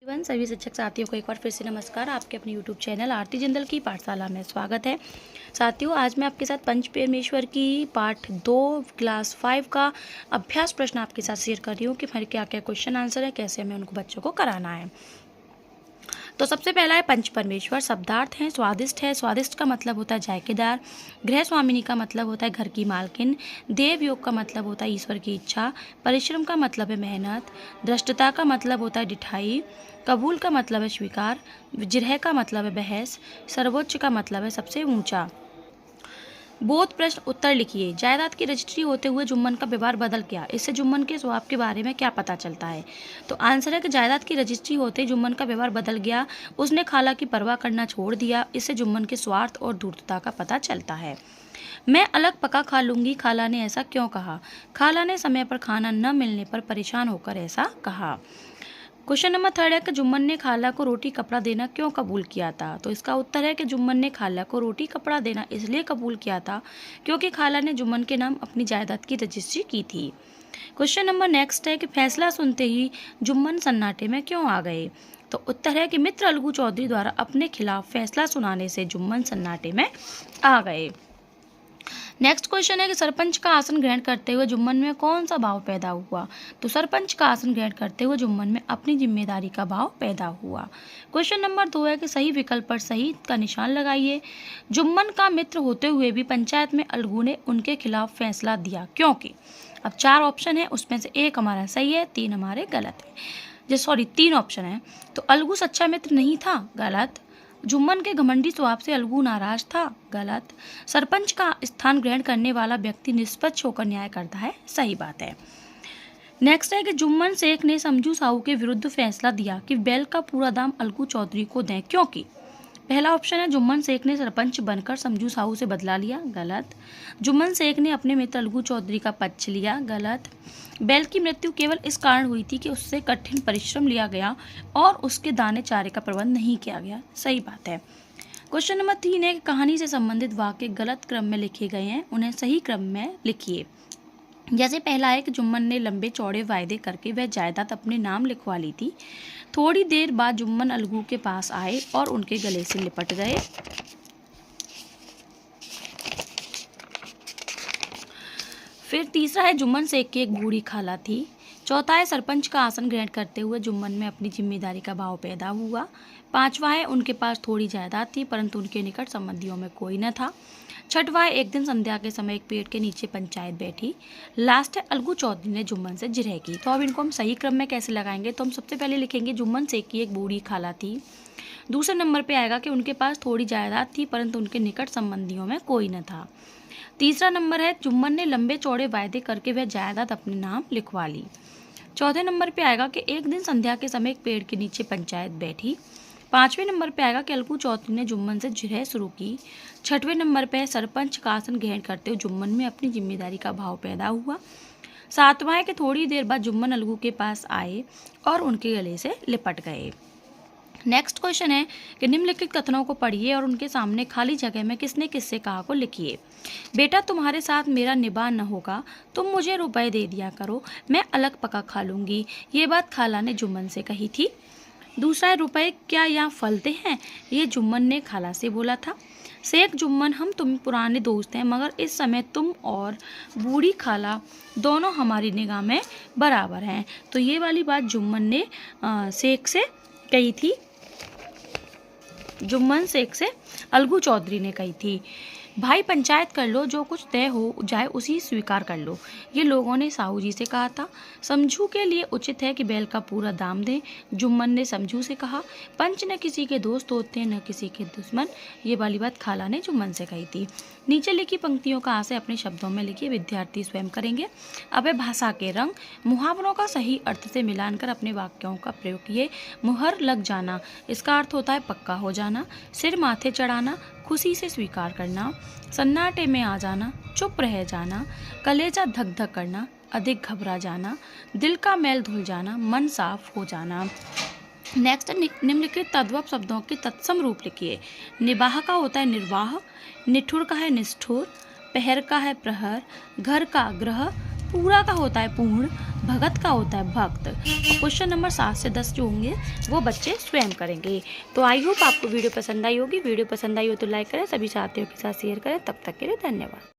सभी शिक्षक साथियों को एक बार फिर से नमस्कार। आपके अपने YouTube चैनल आरती जिंदल की पाठशाला में स्वागत है। साथियों, आज मैं आपके साथ पंचपरमेश्वर की पाठ 2 क्लास 5 का अभ्यास प्रश्न आपके साथ शेयर कर रही हूँ कि हमारे क्या क्या क्वेश्चन आंसर है, कैसे हमें उनको बच्चों को कराना है। तो सबसे पहला है पंचपरमेश्वर। शब्दार्थ है स्वादिष्ट है। स्वादिष्ट का मतलब होता है जायकेदार। गृह स्वामिनी का मतलब होता है घर की मालकिन। देव योग का मतलब होता है ईश्वर की इच्छा। परिश्रम का मतलब है मेहनत। दृष्टता का मतलब होता है डिठाई। कबूल का मतलब है स्वीकार। जिरह का मतलब है बहस। सर्वोच्च का मतलब है सबसे ऊंचा। बोध प्रश्न उत्तर लिखिए। जायदाद की रजिस्ट्री होते हुए जुम्मन का व्यवहार बदल गया, इससे जुम्मन के स्वभाव के बारे में क्या पता चलता है। तो आंसर है कि जायदाद की रजिस्ट्री होते जुम्मन का व्यवहार बदल गया। उसने खाला की परवाह करना छोड़ दिया, इससे जुम्मन के स्वार्थ और धूर्तता का पता चलता है। मैं अलग पका खा लूंगी, खाला ने ऐसा क्यों कहा। खाला ने समय पर खाना न मिलने पर परेशान होकर ऐसा कहा। क्वेश्चन नंबर 3 है कि जुम्मन ने खाला को रोटी कपड़ा देना क्यों कबूल किया था। तो इसका उत्तर है कि जुम्मन ने खाला को रोटी कपड़ा देना इसलिए कबूल किया था क्योंकि खाला ने जुम्मन के नाम अपनी जायदाद की रजिस्ट्री की थी। क्वेश्चन नंबर नेक्स्ट है कि फैसला सुनते ही जुम्मन सन्नाटे में क्यों आ गए। तो उत्तर है कि मित्र अलगू चौधरी द्वारा अपने खिलाफ फैसला सुनाने से जुम्मन सन्नाटे में आ गए। नेक्स्ट क्वेश्चन है कि सरपंच का आसन ग्रहण करते हुए जुम्मन में कौन सा भाव पैदा हुआ। तो सरपंच का आसन ग्रहण करते हुए जुम्मन में अपनी जिम्मेदारी का भाव पैदा हुआ। क्वेश्चन नंबर 2 है कि सही विकल्प पर सही का निशान लगाइए। जुम्मन का मित्र होते हुए भी पंचायत में अलगू ने उनके खिलाफ फैसला दिया क्योंकि। अब 4 ऑप्शन है, उसमें से 1 हमारा सही है, 3 हमारे गलत है। 3 ऑप्शन है। तो अलगू सच्चा मित्र नहीं था, गलत। जुम्मन के घमंडी स्वभाव से अलगू नाराज था, गलत। सरपंच का स्थान ग्रहण करने वाला व्यक्ति निष्पक्ष होकर न्याय करता है, सही बात है। नेक्स्ट है कि जुम्मन शेख ने समझू साहू के विरुद्ध फैसला दिया कि बैल का पूरा दाम अलगू चौधरी को दें क्योंकि। पहला ऑप्शन है जुम्मन शेख ने सरपंच बनकर समझू साहू से बदला लिया, गलत। जुम्मन शेख ने अपने मित्र अलगू चौधरी का पक्ष लिया, गलत। बैल की मृत्यु केवल इस कारण हुई थी कि उससे कठिन परिश्रम लिया गया और उसके दाने चारे का प्रबंध नहीं किया गया, सही बात है। क्वेश्चन नंबर 3 है कि कहानी से संबंधित वाक्य गलत क्रम में लिखे गए हैं, उन्हें सही क्रम में लिखिए। जैसे पहला है कि जुम्मन ने लंबे चौड़े वायदे करके वह जायदाद अपने नाम लिखवा ली थी। थोड़ी देर बाद जुम्मन अलगू के पास आए और उनके गले से लिपट गए। फिर तीसरा है जुम्मन शेख की एक बूढ़ी खाला थी। चौथा है सरपंच का आसन ग्रहण करते हुए जुम्मन में अपनी जिम्मेदारी का भाव पैदा हुआ। 5वां है उनके पास थोड़ी जायदाद थी परंतु उनके निकट संबंधियों में कोई न था। 6वां है एक दिन संध्या के समय एक पेड़ के नीचे पंचायत बैठी। लास्ट है अलगू चौधरी ने जुम्मन से जिरह की। तो अब इनको हम सही क्रम में कैसे लगाएंगे। तो हम सबसे पहले लिखेंगे जुम्मन शेख की एक बूढ़ी खाला थी। दूसरे नंबर पे आएगा कि उनके पास थोड़ी जायदाद थी परंतु उनके निकट संबंधियों में कोई न था। तीसरा नंबर है जुम्मन ने लंबे चौड़े वायदे करके वह जायदाद अपने नाम लिखवा ली। चौथे नंबर पे आएगा कि एक दिन संध्या के समय एक पेड़ के नीचे पंचायत बैठी। 5वें नंबर पे आएगा कि अलगू चौधरी ने जुम्मन से जिरह शुरू की। 6वें नंबर पे सरपंच का आसन ग्रहण करते हुए जुम्मन में अपनी जिम्मेदारी का भाव पैदा हुआ। 7वां है कि थोड़ी देर बाद जुम्मन अलगू के पास आए और उनके गले से लिपट गए। नेक्स्ट क्वेश्चन है कि निम्नलिखित कथनों को पढ़िए और उनके सामने खाली जगह में किसने किससे कहा को लिखिए। बेटा तुम्हारे साथ मेरा निबाह न होगा, तुम मुझे रुपए दे दिया करो, मैं अलग पका खा लूँगी। ये बात खाला ने जुम्मन से कही थी। दूसरा है रुपए क्या यहाँ फलते हैं, ये जुम्मन ने खाला से बोला था। शेख जुम्मन हम तुम पुराने दोस्त हैं मगर इस समय तुम और बूढ़ी खाला दोनों हमारी निगाह में बराबर हैं। तो ये वाली बात जुम्मन ने शेख से कही थी। जुम्मन शेख से अलगू चौधरी ने कही थी। भाई पंचायत कर लो, जो कुछ तय हो जाए उसी स्वीकार कर लो, ये लोगों ने साहू जी से कहा था। समझू के लिए उचित है कि बैल का पूरा दाम दें, जुम्मन ने समझू से कहा। पंच न किसी के दोस्त होते हैं न किसी के दुश्मन, ये वाली बात खाला ने जुम्मन से कही थी। नीचे लिखी पंक्तियों का आशय अपने शब्दों में लिखिए, विद्यार्थी स्वयं करेंगे। अब है भाषा के रंग। मुहावरों का सही अर्थ से मिलान कर अपने वाक्यों का प्रयोग किए। मुहर लग जाना, इसका अर्थ होता है पक्का हो जाना। सिर माथे चढ़ाना, खुशी से स्वीकार करना। सन्नाटे में आ जाना, चुप रह जाना। कलेजा धक धक करना, अधिक घबरा जाना। दिल का मैल धुल जाना, मन साफ हो जाना। नेक्स्ट निम्नलिखित तद्भव शब्दों के तत्सम रूप लिखिए। निबाह का होता है निर्वाह, निठुर का है निष्ठुर, पहर का है प्रहर, घर का ग्रह, पूरा का होता है पूर्ण, भगत का होता है भक्त। क्वेश्चन नंबर 7 से 10 जो होंगे वो बच्चे स्वयं करेंगे। तो आई होप आपको वीडियो पसंद आई होगी। वीडियो पसंद आई हो तो लाइक करें, सभी साथियों के साथ शेयर करें। तब तक के लिए धन्यवाद।